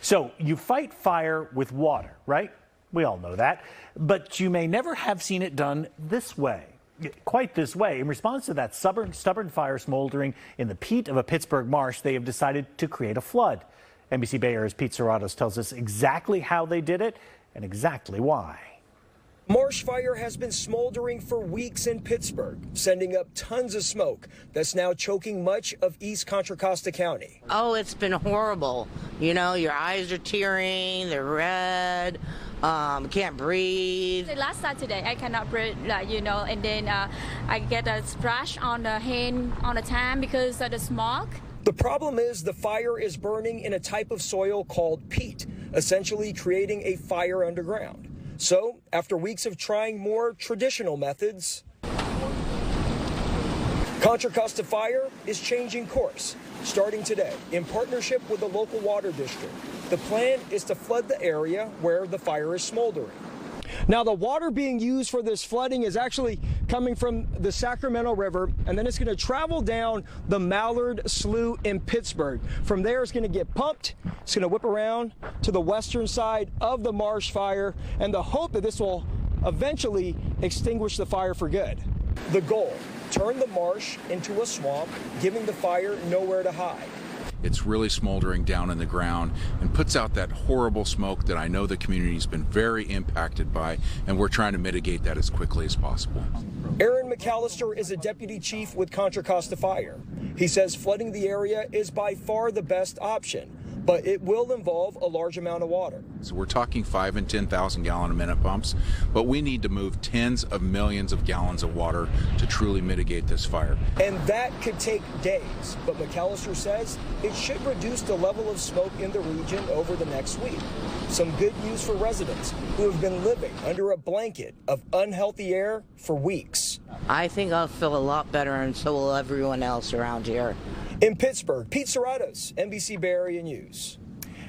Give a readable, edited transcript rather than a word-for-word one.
So you fight fire with water, right? We all know that. But you may never have seen it done this way. Quite this way. In response to that stubborn fire smoldering in the peat of a Pittsburg marsh, they have decided to create a flood. NBC Bay Area's Pete Suratos tells us exactly how they did it and exactly why. Marsh fire has been smoldering for weeks in Pittsburg, sending up tons of smoke that's now choking much of East Contra Costa County. Oh, it's been horrible. You know, your eyes are tearing, they're red, can't breathe. Last Saturday, I cannot breathe, and then I get a splash on the hand, on the tan because of the smoke. The problem is the fire is burning in a type of soil called peat, essentially creating a fire underground. So, after weeks of trying more traditional methods, Contra Costa Fire is changing course, starting today in partnership with the local water district. The plan is to flood the area where the fire is smoldering. Now, the water being used for this flooding is actually coming from the Sacramento River, and then it's going to travel down the Mallard Slough in Pittsburg. From there, it's going to get pumped. It's going to whip around to the western side of the Marsh fire, and the hope that this will eventually extinguish the fire for good. The goal, turn the marsh into a swamp, giving the fire nowhere to hide. It's really smoldering down in the ground and puts out that horrible smoke that I know the community's been very impacted by, and we're trying to mitigate that as quickly as possible. Aaron McAllister is a deputy chief with Contra Costa Fire. He says flooding the area is by far the best option, but it will involve a large amount of water. So we're talking 5,000 and 10,000 gallon a minute pumps, but we need to move tens of millions of gallons of water to truly mitigate this fire. And that could take days, but McAllister says it should reduce the level of smoke in the region over the next week. Some good news for residents who have been living under a blanket of unhealthy air for weeks. I think I'll feel a lot better, and so will everyone else around here. In Pittsburg, Pete Suratos, NBC Bay Area News.